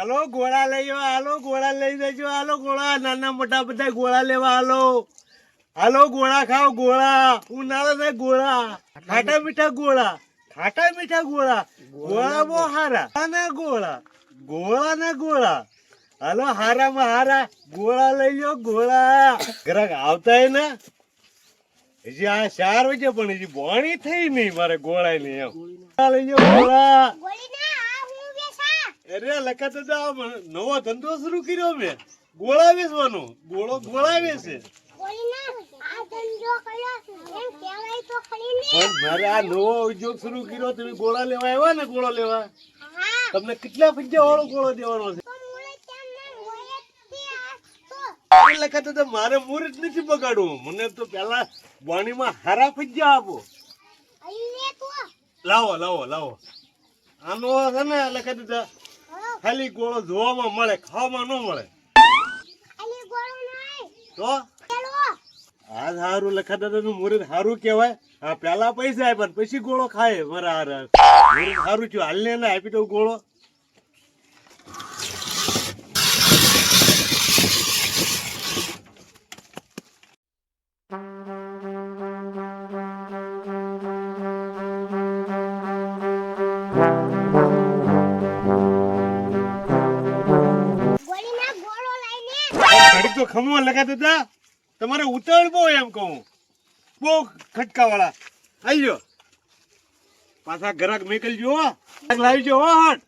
હાલો ગોળા લઈ જાઓ, હાલો ગોળા લઈ જજો, હાલો ગોળા, નાના મોટા બધા ગોળા લેવા હાલો. હાલો ગોળા ખાઓ, ગોળા ઉનાળા ને ગોળા, ખાટા મીઠા ગોળા, ખાટા મીઠા ગોળા, ગોળા બહુ હારા ને ગોળા, ગોળા ને ગોળા. હાલો હારામાં હારા ગોળા લઈ જાઓ, ગોળા. ગ્રાહક આવતા ને હજી આ 4 વાગે પણ હજી બોણી થઈ નહીં મારે ગોળા ની એમ. લઈ જાઓ ગોળા. અરે લખા તો નવો ધંધો શરૂ કર્યો મેં, ગોળા વેચવાનો. ગોળા વેચે પણ મારે આ નવો ઉદ્યોગ શરૂ કર્યો. તમે ગોળા લેવા આવ્યા ને, ગોળો લેવા તમને કેટલા પૈસા વાળો ગોળો દેવાનો છે? લખા તો મારે મુહૂર્ત નથી બગાડવું, મને તો પેલા બોણીમાં હારા પૈસા આપો. લાવો લાવો લાવો. આનો છે ને લખા દીધા ખાલી ગોળો જોવામાં મળે, ખાવામાં ન મળે. તો આ સારું લખા દાદા નું મુહૂર્ત સારું કેવાય. હા પેલા પૈસા આપ્યા પછી ગોળો ખાય. મારા હારા મુહૂર્ત સારું થયું. હાલ ને આપી દઉં ગોળો. તો ખમવા લગાતા હતા તમારે ઉતાવળ બહુ એમ કહું, બહુ ખટકા વાળા. આવી પાછા ગ્રાહક મેકલજો, લાવીજો હટ.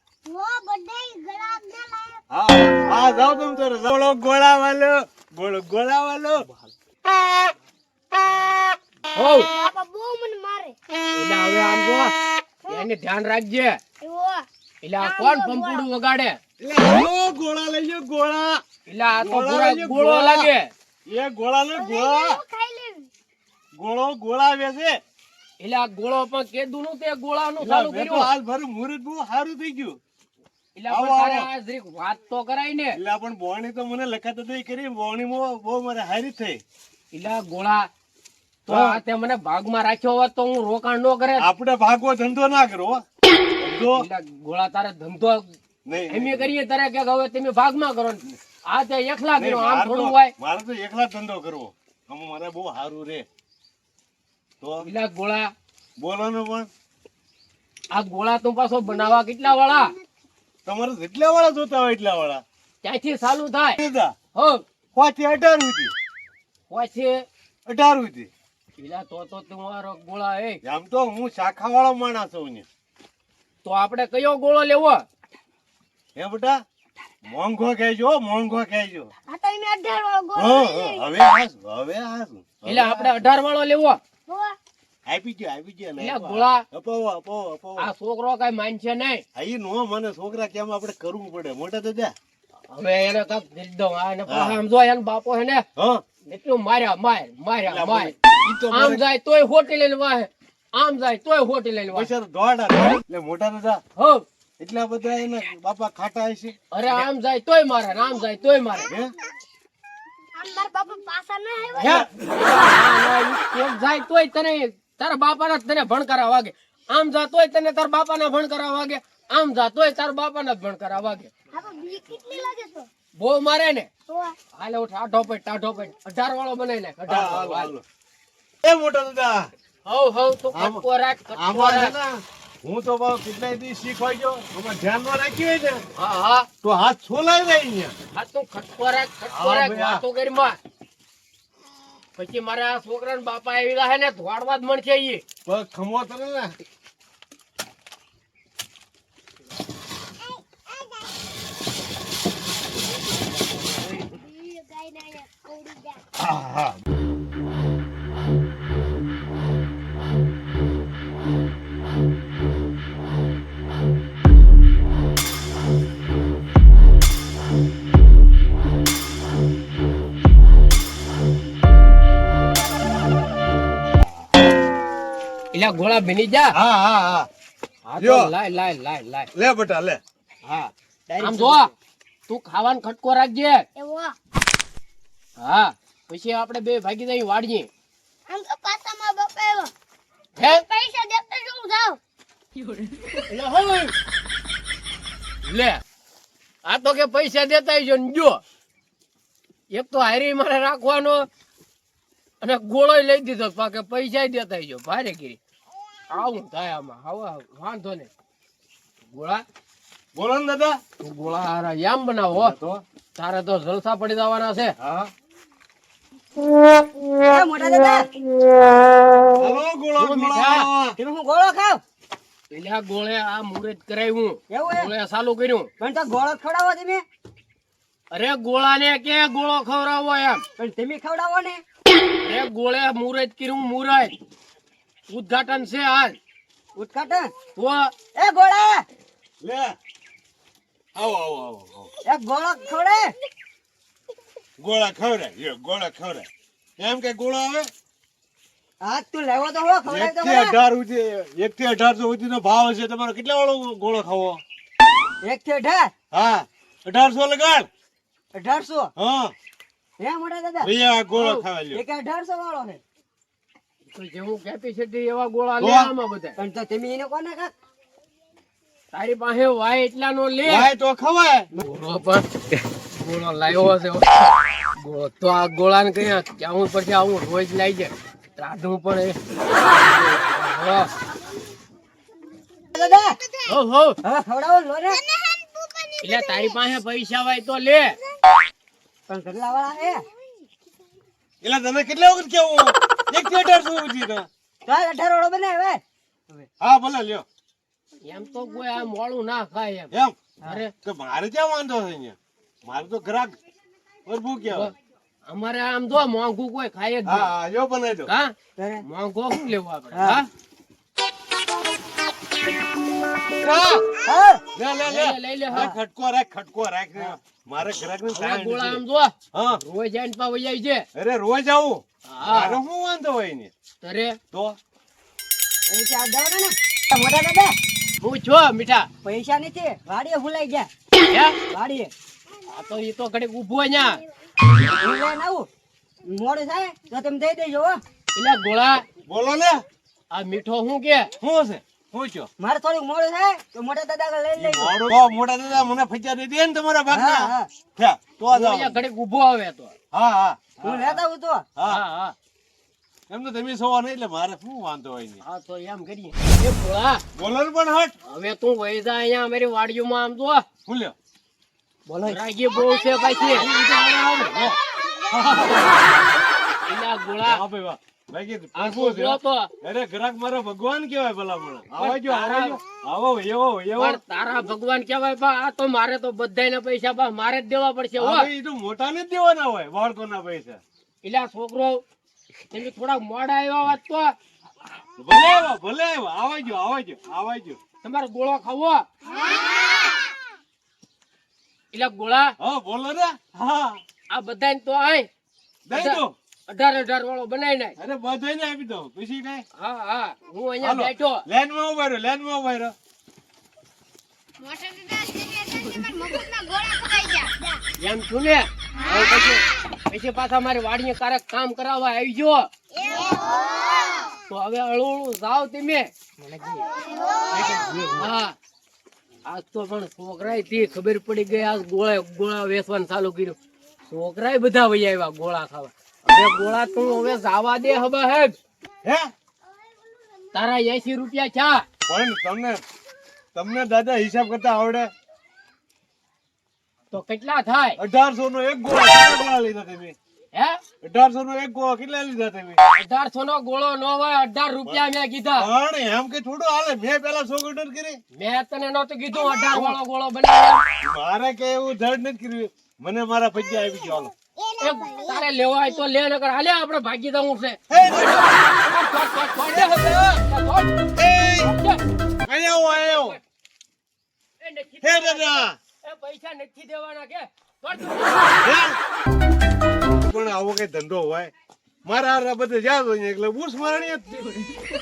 હા હા જાઓ તમે તો. ગોળો ગોળા વાલો, ગોળો ગોળા વાલો. હવે આમ જો એને ધ્યાન રાખજે. એટલે આ કોણ પંપુડું વગાડે? ગોળા લઈ જાઓ, ગોળા. એટલે આ તો પૂરા ગોળો લાગે. એ ગોળા ને ગોળા, ગોળો ગોળા વેચે. એટલે આ ગોળો પણ કેદું નું તે ગોળા નું ચાલુ કર્યું. આજ ભરું મુહૂર્ત બહુ સારું થઈ ગયું. એટલે પણ તારે આ જરીક વાત તો કરાય ને. એટલે પણ બોણી તો મને લખાતો તો કરી, બોણી માં બહુ મારે હારી થઈ. એટલે ગોળા તો આ તે મને ભાગમાં રાખ્યો હોત તો હું રોકાણ ન કરે. આપણે ભાગવો ધંધો ના કરો. ગોળા તારે ધંધો એમ કરીએ તારે કે હવે તમે ભાગમાં કરો. આ તે એકલા કર્યો, આમ થોડું હોય. મારે તો એકલા ધંધો કરવો, મારે બહુ સારું રે. તો એટલે ગોળા બોલો ને. પણ આ ગોળા તું પાછો બનાવવા કેટલા વાળા? તમારે જેટલા વાળા જોતા હોય એટલા વાળા. ક્યાંથી ચાલુ થાય? હો 5 થી 18 સુધી. 5 થી 18 સુધી. પેલા તો તમારો ગોળા એ આમ તો હું શાખા વાળો માણસ છું ને. તો આપણે કયો ગોળો લેવો? હે બેટા મોંઘો કહેજો, મોંઘો કહેજો. હવે હાસું હવે હાસું. એટલે આપણે 18 વાળો લેવો. આપી ગયો એટલે ગોળા અપાવો અપાવો અપાવો. આ છોકરો કઈ માનશે નહીં. અહીં નો મને છોકરા કેમ આપણે કરવું પડે મોટા દાદા. હવે એને કઈક દિલ દો. આને પાછા આમ જો એને બાપો હે ને એટલું માર્યા આમ જાય તોય હોટી લઈને વાહે, આમ જાય તોય હોટી લઈને વાહે. પૈસા તો દોડા એટલે મોટા દાદા હો એટલા બધા એના બાપા ખાટા હશે. અરે આમ જાય તોય મારે, આમ જાય તોય મારે. જાય તોય તને તારા બાપાના તને ભણકારા વાગે. આમ જા તોય તને તારા બાપાના ભણકારા વાગે. આમ જા તોય તારા બાપાના ભણકારા વાગે. બહુ મારે ને. હાલે ઉઠ, ટાઢો પડ 18 વાળો બનાવી નાખ. 18 વાળો. એ મોટા દાદા હવ તો કટકો રાખ. હું તો કેટલાય દી શીખવાઈ ગયો. ધ્યાનમાં રાખ્યું હોય ને હા તો હાથ છોલાઈ જાય. હા તું ખટકો રાખ વાતો કરી માં. પછી મારે આ છોકરા બાપા આવી રહ્યા ને ધોડવા જ મળશે. ઈ ખમો તને ને હા હા. એલા ગોળા બની જા. હા હા હા હા તો લાય લે બેટા લે. હા આમ જો તું ખાવાનું ખટકો રાખજે. હા પછી આપણે બે ભાગી જઈ વાડીએ. આમ તો પાછામાં બપાયો હે પૈસા દેતા જો જાવ. લે આ તો કે પૈસા દેતા આવજો ને જો એક તો હારી મારે રાખવાનો અને ગોળો લઈ દીધો કે પૈસા દેતા આવજો ભારે ગીરી આવું થાય આમાં હવે વાંધો ને ગોળા બોલો ને દાદા. તું ગોળા હારા યામ બનાવો તો તારે તો જલસા પડી જવાના છે હા મોટા દાદા હાલો ગોળો શું મીઠા? ગોળા. તમે હું ગોળો ખાવ પેલા ગોળે આ મુહૂર્ત કરાવ્યું એવું હે? ગોળે ચાલુ કર્યું પણ તો ગોળો ખવડાવો તમે અરે ગોળા ને કે ગોળો ખવડાવો એમ પણ તમે ખવડાવો ને અરે ગોળે મુહૂર્ત કર્યું મુહૂર્ત ઉદ્ઘાટન છે હાલ ઉદઘાટન તો એ ગોળા લે આવો આવો આવો આવો. એક ગોળો ખવડે ગોળા ખવડાય લ્યો, ગોળા ખવડાય. એમ કે ગોળો આવે હા તું લેવો તો હો ખવડાવ તો 1 થી 18 સુધીનો ભાવ છે તમારો. કેટલા વાળો ગોળો ખાવો? 1 થી 18 હા 1800 લગાડ. 1800 હા હે મોટા દાદા ભૈયા આ ગોળો ખાવા લ્યો. એક 1800 વાળો છે તો જેવું કેપેસિટી એવા ગોળા લે તો? આમાં બધા પણ તો તમે એને કોને કાક તારી પાસે વાય એટલાનો લે ભાઈ તો ખવાય. ગોળો પણ ગોળો લાવ્યો છે ગોળો તો આ ગોળાને કઈ ક્યાં પછી આવું રોજ લાવી જાય રાધું પણ એ દાદા હો હો હવે ખવડાવો લો ને એટલે તારી પાસે પૈસા હોય તો લે પણ કેટલા વાળા હે એટલે તમે કેટલા વખત કેવું 1 થી 18 સુધી તો? તો 18 વાળો બનાવે હા ભલે લ્યો. એમ તો કોઈ આ મોડું ના ખાય એમ એમ અરે તો મારે ક્યાં વાંધો છે અહીંયા? મારે તો ગ્રાહક પ્રભુ કહેવાય. અમારે આમ જો મોંઘું કોઈ ખાય જ હા નહીં. હા યો બનાવી દો. હા કરે મોંઘો શું લેવું આપણે હા. હા હા લે લે લઈ લે લે, લઈ લે, આ હા. ખટકો રાખ ને. મારે ગ્રાહક ની આ ગોળા આમ સાઈડ. જો હા રોજ આઈને પા વૈયાઈ છે અરે રોજ આવું. હા મારે શું વાંધો હોય ને? તરે તો પૈસા દે ને મોટા દાદા હું છો મીઠા પૈસા નથી વાડીએ ભૂલાઈ ગયા હે વાડીએ આ તો ઈ તો ઘડીક ઊભો ન્યા હું લઈને આવું મોડું થાય તો તમે દઈ દેજો હો એલા ગોળા બોલો ને આ મીઠો શું કે શું છે? શું છો? મારે થોડુંક મોડું થાય તો મોટા દાદા લઈ લેજો મોટા દાદા મને ફજ્યા દઈ દે ને તમારા હા ભાગના. હા થયા, તો હું જાઓ. અહીંયા ઘડીક ઊભો આવે તો હા હા હું લેતા આવું તો હા હા હા એમ તો તમે સવા નહીં એટલે મારે શું વાંધો હોય ને? હા તો એમ કરીએ એ ગોળા બોલો ને પણ હટ. હવે તું વહી જા અહીંયા અમારી વાડીઓમાં આમ જો શું લ્યો? બોલો રાગી બહુ છે પાછી એલા ગોળા વાહ ભાઈ વાહ. ભાઈ કીધું, આ પૂછવું શું જો છે. તો અરે ગ્રાહક મારો ભગવાન કહેવાય ભલા મને. આવો જો, આવો તારા- જો. આવો એવો એવો. પણ તારા ભગવાન કહેવાય બા આ તો મારે તો બધાયના પૈસા બા મારે જ દેવા પડશે હો હા ભાઈ, એ તો મોટાને જ દેવાના હોય બાળકોના પૈસા. એલા છોકરો તમે થોડાક મોડા આવ્યા વાત તો ભલે આવ્યા, ભલે આવ્યા. આવાજો, આવાજો, આવાજો. તમારે ગોળો ખાવો એલા ગોળા હા બોલો ને. હા આ બધાને તો આય દઈ દો. 18 વાળો બનાવી નાખ અરે બધાને આપી દો. પછી કઈ હા હા હું અહીંયા હાલો. બેઠો લાઈનમાં ઉભા રહો, લાઈનમાં ઉભા રહો. મોટા દાદા તમે મફતના ગોળા ખવાઈ ગયા એમ છું ને હવે પછી પાછા મારી વાડીએ કારક કામ કરાવવા આવી ગયો તો હવે અળું જાવ તમે હા આજ તો પણ છોકરાય થી ખબર પડી ગઈ આ ગોળા વેચવાનું ચાલુ કર્યું છોકરાય બધા વહી આવ્યા ગોળા ખાવા હવે ગોળા તું હવે જાવા દે હવે હેબ હે તારા 80 રૂપિયા છા પણ તમને દાદા હિસાબ કરતા આવડે? તો કેટલા થાય 1800 નો એક ગોળો કેટલા લીધા તમે? હે 1800 નો એક ગોળો કેટલા લીધા તમે? 1800 નો ગોળો નો હોય 18 રૂપિયા મેં કીધા પણ એમ કે થોડું હાલે. મેં પેલા 100 ઓર્ડર કરી. મેં તને નહોતું કીધું 18 વાળો ગોળો બનાવ્યો મારે કે એવું ધડ નથી કર્યું. મને મારા પૈસા આવી ગયો. હાલો. એ તારે લેવા હોય તો લે નકર હાલે આપણે ભાગી જવું છે હે, અહીંયા આવો, અહીંયા આવો. હે દાદા. પૈસા નથી દેવાના કે હે? પણ આવો કઈ ધંધો હોય? મારા આ બધે જ્યાં હોય એટલે બુસ મારણી જ છે.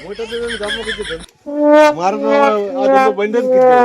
મોટા દાદાને ગામમાં કીધું ધંધો. મારો તો આ ધંધો બંધ જ કીધો.